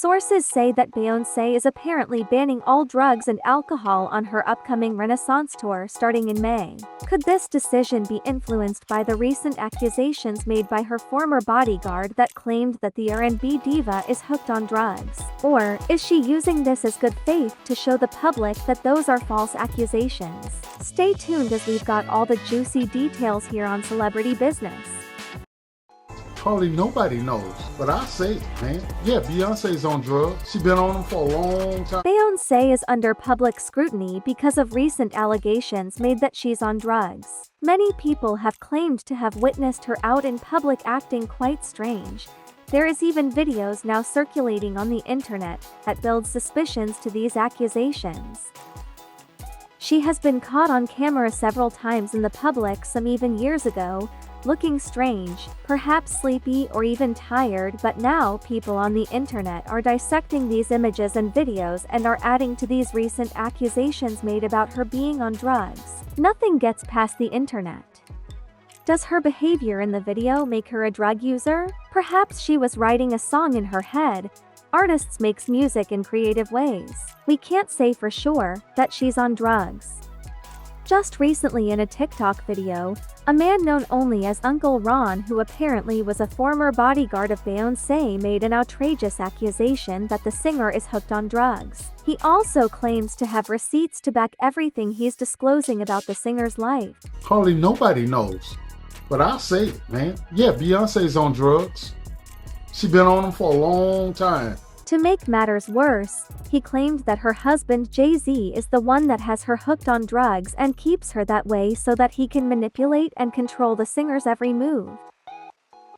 Sources say that Beyoncé is apparently banning all drugs and alcohol on her upcoming Renaissance tour starting in May. Could this decision be influenced by the recent accusations made by her former bodyguard that claimed that the R&B diva is hooked on drugs? Or is she using this as good faith to show the public that those are false accusations? Stay tuned as we've got all the juicy details here on Celebrity Business. Hardly nobody knows, but I say it, man. Yeah, Beyonce's on drugs. She been on them for a long time. Beyoncé is under public scrutiny because of recent allegations made that she's on drugs. Many people have claimed to have witnessed her out in public acting quite strange. There is even videos now circulating on the internet that build suspicions to these accusations. She has been caught on camera several times in the public, some even years ago, looking strange, perhaps sleepy or even tired, but now people on the internet are dissecting these images and videos and are adding to these recent accusations made about her being on drugs. Nothing gets past the internet. Does her behavior in the video make her a drug user? Perhaps she was writing a song in her head. Artists makes music in creative ways. We can't say for sure that she's on drugs. Just recently in a TikTok video, a man known only as Uncle Ron, who apparently was a former bodyguard of Beyoncé, made an outrageous accusation that the singer is hooked on drugs. He also claims to have receipts to back everything he's disclosing about the singer's life. Hardly nobody knows, but I say it, man. Yeah, Beyonce's on drugs. She been on them for a long time. To make matters worse, he claimed that her husband JayZ is the one that has her hooked on drugs and keeps her that way so that he can manipulate and control the singer's every move.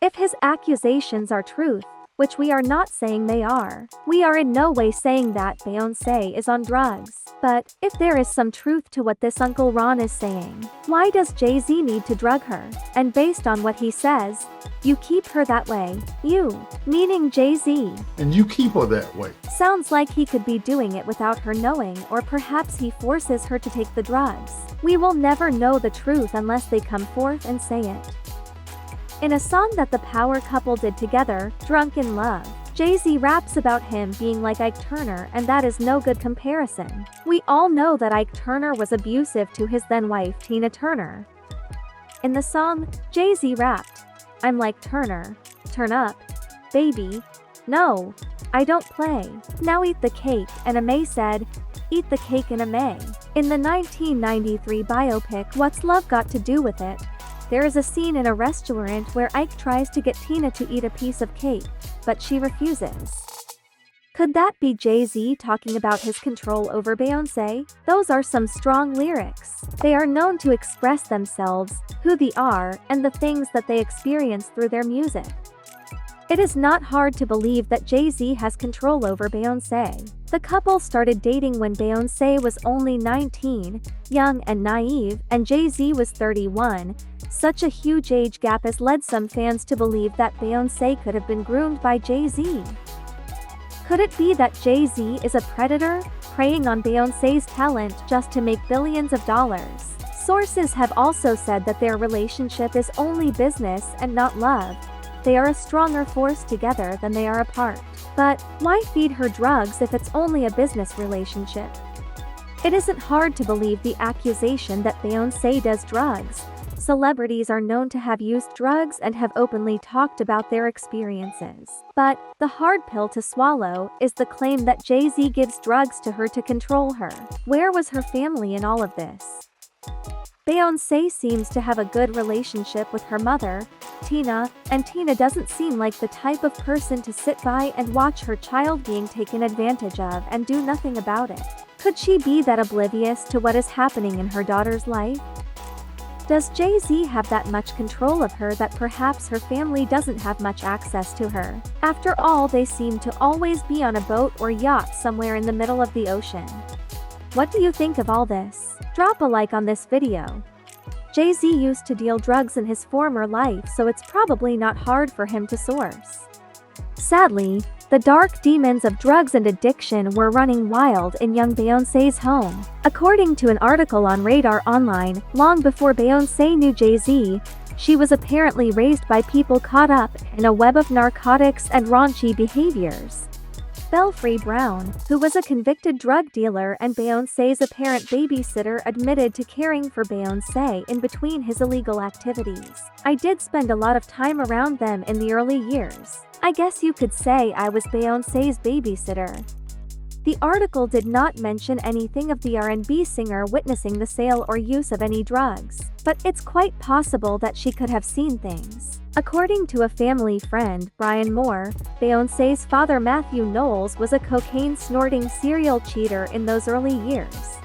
If his accusations are truth, which we are not saying they are, we are in no way saying that Beyoncé is on drugs. But if there is some truth to what this Uncle Ron is saying, why does JayZ need to drug her? And based on what he says, you keep her that way. You, meaning JayZ. And you keep her that way. Sounds like he could be doing it without her knowing, or perhaps he forces her to take the drugs. We will never know the truth unless they come forth and say it. In a song that the power couple did together, Drunk in Love, JayZ raps about him being like Ike Turner, and that is no good comparison. We all know that Ike Turner was abusive to his then-wife Tina Turner. In the song, JayZ rapped, "I'm like Turner. Turn up. Baby. No. I don't play. Now eat the cake," and Ame said, "Eat the cake in Ame." In the 1993 biopic What's Love Got to Do with It?, there is a scene in a restaurant where Ike tries to get Tina to eat a piece of cake, but she refuses. Could that be JayZ talking about his control over Beyoncé? Those are some strong lyrics. They are known to express themselves, who they are, and the things that they experience through their music. It is not hard to believe that JayZ has control over Beyoncé. The couple started dating when Beyoncé was only 19, young and naive, and JayZ was 31. Such a huge age gap has led some fans to believe that Beyoncé could have been groomed by JayZ. Could it be that JayZ is a predator, preying on Beyoncé's talent just to make billions of dollars? Sources have also said that their relationship is only business and not love. They are a stronger force together than they are apart. But why feed her drugs if it's only a business relationship? It isn't hard to believe the accusation that Beyoncé does drugs. Celebrities are known to have used drugs and have openly talked about their experiences. But the hard pill to swallow is the claim that JayZ gives drugs to her to control her. Where was her family in all of this? Beyoncé seems to have a good relationship with her mother, Tina, and Tina doesn't seem like the type of person to sit by and watch her child being taken advantage of and do nothing about it. Could she be that oblivious to what is happening in her daughter's life? Does JayZ have that much control of her that perhaps her family doesn't have much access to her? After all, they seem to always be on a boat or yacht somewhere in the middle of the ocean. What do you think of all this? Drop a like on this video. JayZ used to deal drugs in his former life, so it's probably not hard for him to source. Sadly, the dark demons of drugs and addiction were running wild in young Beyoncé's home. According to an article on Radar Online, long before Beyoncé knew JayZ, she was apparently raised by people caught up in a web of narcotics and raunchy behaviors. Belfry Brown, who was a convicted drug dealer and Beyoncé's apparent babysitter, admitted to caring for Beyoncé in between his illegal activities. "I did spend a lot of time around them in the early years. I guess you could say I was Beyoncé's babysitter." The article did not mention anything of the R&B singer witnessing the sale or use of any drugs, but it's quite possible that she could have seen things. According to a family friend, Brian Moore, Beyoncé's father Matthew Knowles was a cocaine-snorting serial cheater in those early years.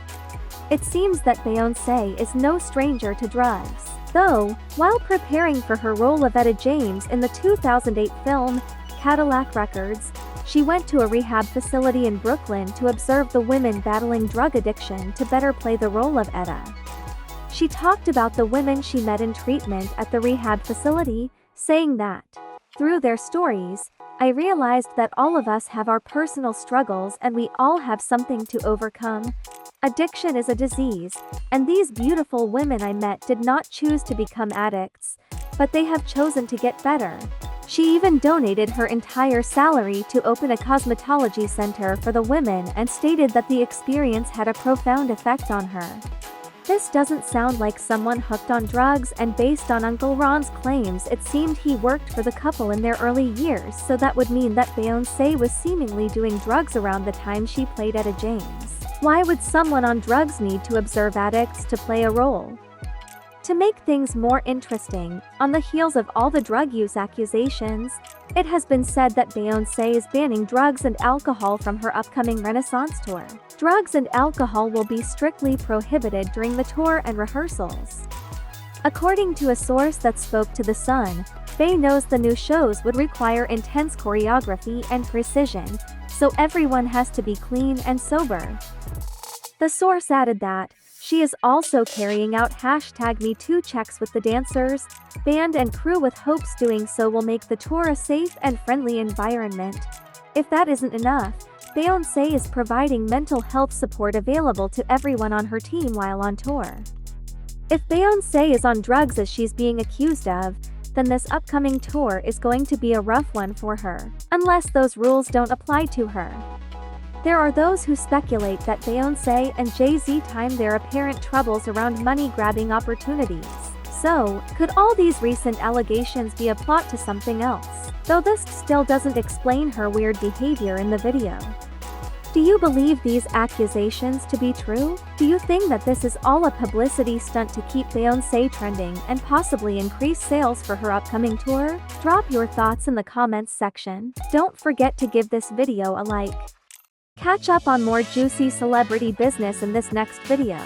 It seems that Beyoncé is no stranger to drugs, though, while preparing for her role of Etta James in the 2008 film, Cadillac Records, she went to a rehab facility in Brooklyn to observe the women battling drug addiction to better play the role of Etta. She talked about the women she met in treatment at the rehab facility, saying that, "Through their stories, I realized that all of us have our personal struggles and we all have something to overcome. Addiction is a disease, and these beautiful women I met did not choose to become addicts, but they have chosen to get better." She even donated her entire salary to open a cosmetology center for the women and stated that the experience had a profound effect on her. This doesn't sound like someone hooked on drugs, and based on Uncle Ron's claims, it seemed he worked for the couple in their early years, so that would mean that Beyoncé was seemingly doing drugs around the time she played Etta James. Why would someone on drugs need to observe addicts to play a role? To make things more interesting, on the heels of all the drug use accusations, it has been said that Beyoncé is banning drugs and alcohol from her upcoming Renaissance tour. Drugs and alcohol will be strictly prohibited during the tour and rehearsals. According to a source that spoke to The Sun, Bey knows the new shows would require intense choreography and precision, so everyone has to be clean and sober. The source added that, she is also carrying out #MeToo checks with the dancers, band and crew with hopes doing so will make the tour a safe and friendly environment. If that isn't enough, Beyoncé is providing mental health support available to everyone on her team while on tour. If Beyoncé is on drugs as she's being accused of, then this upcoming tour is going to be a rough one for her, unless those rules don't apply to her. There are those who speculate that Beyoncé and JayZ timed their apparent troubles around money-grabbing opportunities. So, could all these recent allegations be a plot to something else? Though this still doesn't explain her weird behavior in the video. Do you believe these accusations to be true? Do you think that this is all a publicity stunt to keep Beyoncé trending and possibly increase sales for her upcoming tour? Drop your thoughts in the comments section. Don't forget to give this video a like. Catch up on more juicy celebrity business in this next video.